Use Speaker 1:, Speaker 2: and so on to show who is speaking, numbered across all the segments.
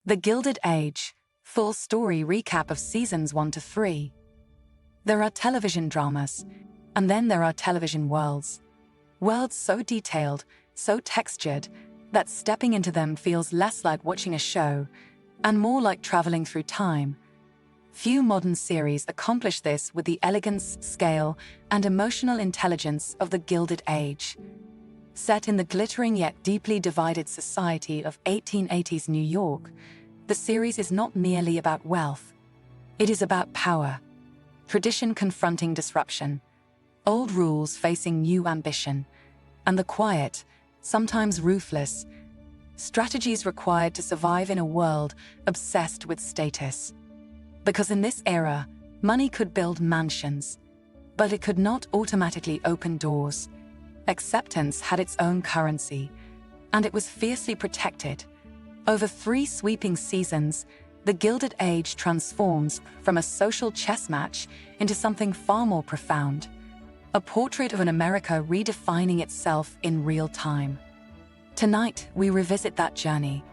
Speaker 1: The Gilded Age, full story recap of seasons 1 to 3. There are television dramas, and then there are television worlds. Worlds so detailed, so textured, that stepping into them feels less like watching a show, and more like traveling through time. Few modern series accomplish this with the elegance, scale, and emotional intelligence of the Gilded Age. Set in the glittering yet deeply divided society of 1880s New York, the series is not merely about wealth. It is about power, tradition confronting disruption, old rules facing new ambition, and the quiet, sometimes ruthless, strategies required to survive in a world obsessed with status. Because in this era, money could build mansions, but it could not automatically open doors. Acceptance had its own currency, and it was fiercely protected. Over 3 sweeping seasons, the Gilded Age transforms from a social chess match into something far more profound, a portrait of an America redefining itself in real time. Tonight, we revisit that journey,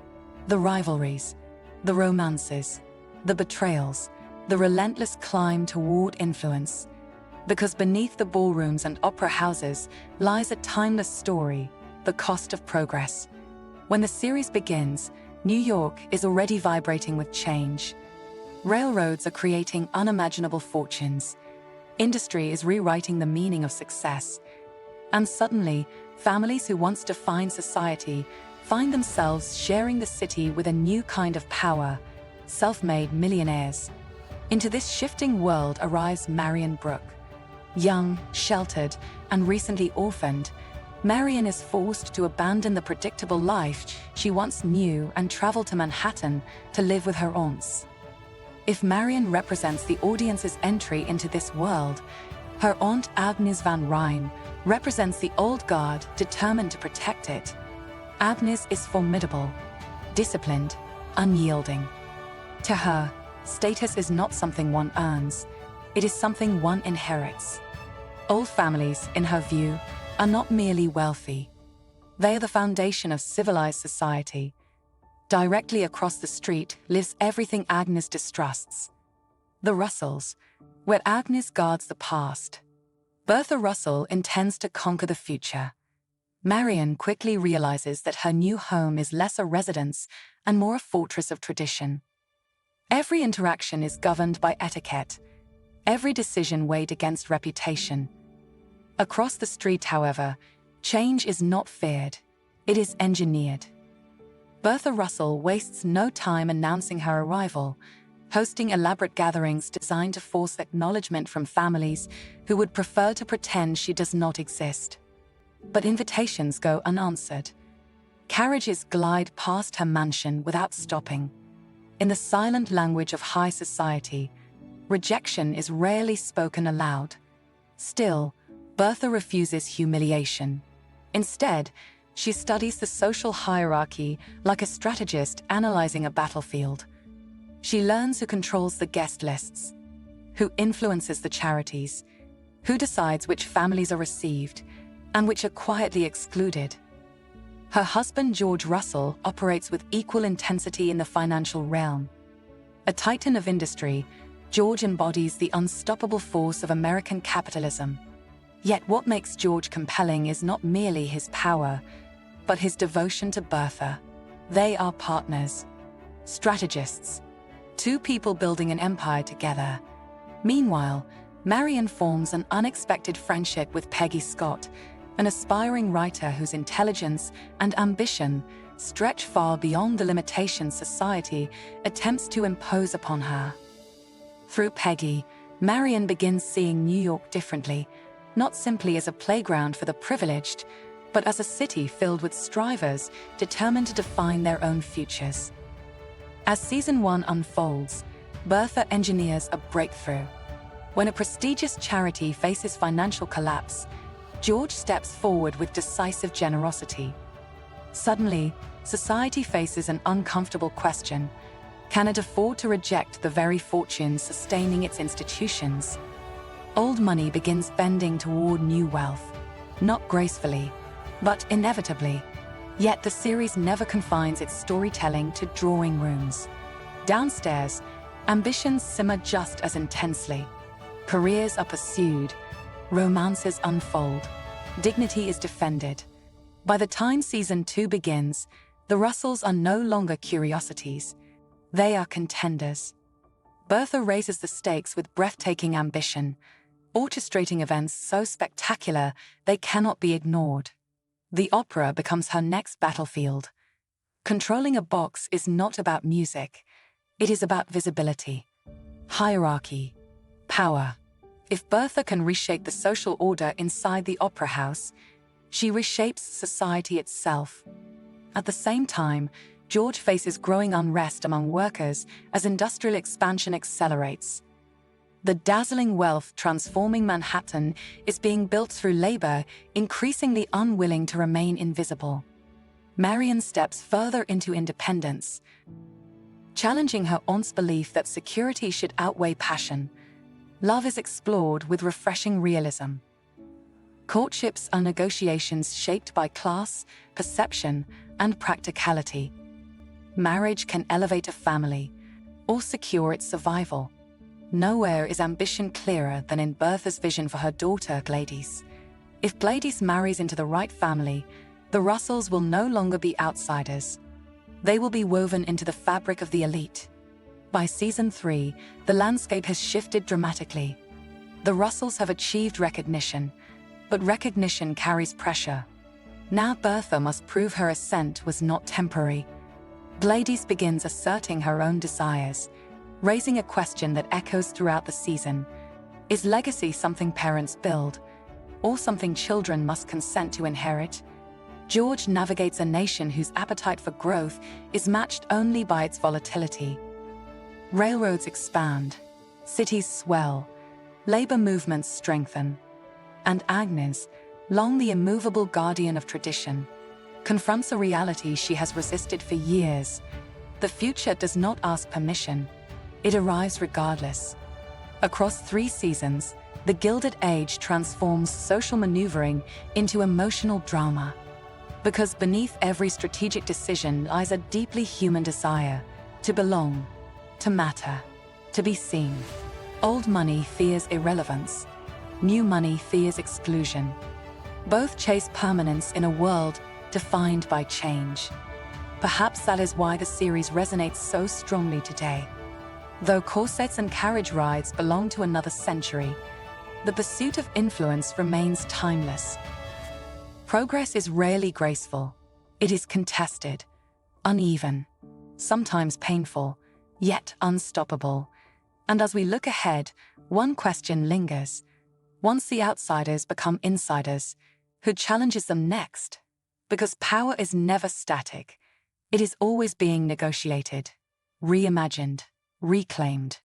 Speaker 1: the rivalries, the romances, the betrayals, the relentless climb toward influence. Because beneath the ballrooms and opera houses lies a timeless story, the cost of progress. When the series begins, New York is already vibrating with change. Railroads are creating unimaginable fortunes. Industry is rewriting the meaning of success. And suddenly, families who once defined society find themselves sharing the city with a new kind of power, self-made millionaires. Into this shifting world arrives Marion Brooke. Young, sheltered, and recently orphaned, Marion is forced to abandon the predictable life she once knew and travel to Manhattan to live with her aunts. If Marion represents the audience's entry into this world, her aunt Agnes Van Ryn represents the old guard determined to protect it. Agnes is formidable, disciplined, unyielding. To her, status is not something one earns, it is something one inherits. Old families, in her view, are not merely wealthy. They are the foundation of civilized society. Directly across the street lives everything Agnes distrusts. The Russells, where Agnes guards the past. Bertha Russell intends to conquer the future. Marion quickly realizes that her new home is less a residence and more a fortress of tradition. Every interaction is governed by etiquette, every decision weighed against reputation. Across the street, however, change is not feared, it is engineered. Bertha Russell wastes no time announcing her arrival, hosting elaborate gatherings designed to force acknowledgement from families who would prefer to pretend she does not exist. But invitations go unanswered. Carriages glide past her mansion without stopping. In the silent language of high society, rejection is rarely spoken aloud. Still, Bertha refuses humiliation. Instead, she studies the social hierarchy like a strategist analyzing a battlefield. She learns who controls the guest lists, who influences the charities, who decides which families are received, and which are quietly excluded. Her husband George Russell operates with equal intensity in the financial realm. A titan of industry, George embodies the unstoppable force of American capitalism. Yet what makes George compelling is not merely his power, but his devotion to Bertha. They are partners, strategists, 2 people building an empire together. Meanwhile, Marion forms an unexpected friendship with Peggy Scott, an aspiring writer whose intelligence and ambition stretch far beyond the limitations society attempts to impose upon her. Through Peggy, Marion begins seeing New York differently, not simply as a playground for the privileged, but as a city filled with strivers determined to define their own futures. As season 1 unfolds, Bertha engineers a breakthrough. When a prestigious charity faces financial collapse, George steps forward with decisive generosity. Suddenly, society faces an uncomfortable question. Can it afford to reject the very fortunes sustaining its institutions? Old money begins bending toward new wealth, not gracefully, but inevitably. Yet the series never confines its storytelling to drawing rooms. Downstairs, ambitions simmer just as intensely. Careers are pursued, romances unfold, dignity is defended. By the time season 2 begins, the Russells are no longer curiosities. They are contenders. Bertha raises the stakes with breathtaking ambition, orchestrating events so spectacular they cannot be ignored. The opera becomes her next battlefield. Controlling a box is not about music. It is about visibility, hierarchy, power. If Bertha can reshape the social order inside the opera house, she reshapes society itself. At the same time, George faces growing unrest among workers as industrial expansion accelerates. The dazzling wealth transforming Manhattan is being built through labor, increasingly unwilling to remain invisible. Marion steps further into independence, challenging her aunt's belief that security should outweigh passion. Love is explored with refreshing realism. Courtships are negotiations shaped by class, perception, and practicality. Marriage can elevate a family or secure its survival. Nowhere is ambition clearer than in Bertha's vision for her daughter, Gladys. If Gladys marries into the right family, the Russells will no longer be outsiders. They will be woven into the fabric of the elite. By season 3, the landscape has shifted dramatically. The Russells have achieved recognition, but recognition carries pressure. Now Bertha must prove her ascent was not temporary. Gladys begins asserting her own desires, raising a question that echoes throughout the season. Is legacy something parents build, or something children must consent to inherit? George navigates a nation whose appetite for growth is matched only by its volatility. Railroads expand, cities swell, labor movements strengthen. And Agnes, long the immovable guardian of tradition, confronts a reality she has resisted for years. The future does not ask permission. It arrives regardless. Across 3 seasons, the Gilded Age transforms social maneuvering into emotional drama. Because beneath every strategic decision lies a deeply human desire to belong, to matter, to be seen. Old money fears irrelevance. New money fears exclusion. Both chase permanence in a world defined by change. Perhaps that is why the series resonates so strongly today. Though corsets and carriage rides belong to another century, the pursuit of influence remains timeless. Progress is rarely graceful. It is contested, uneven, sometimes painful, yet unstoppable. And as we look ahead, one question lingers. Once the outsiders become insiders, who challenges them next? Because power is never static. It is always being negotiated, reimagined, reclaimed.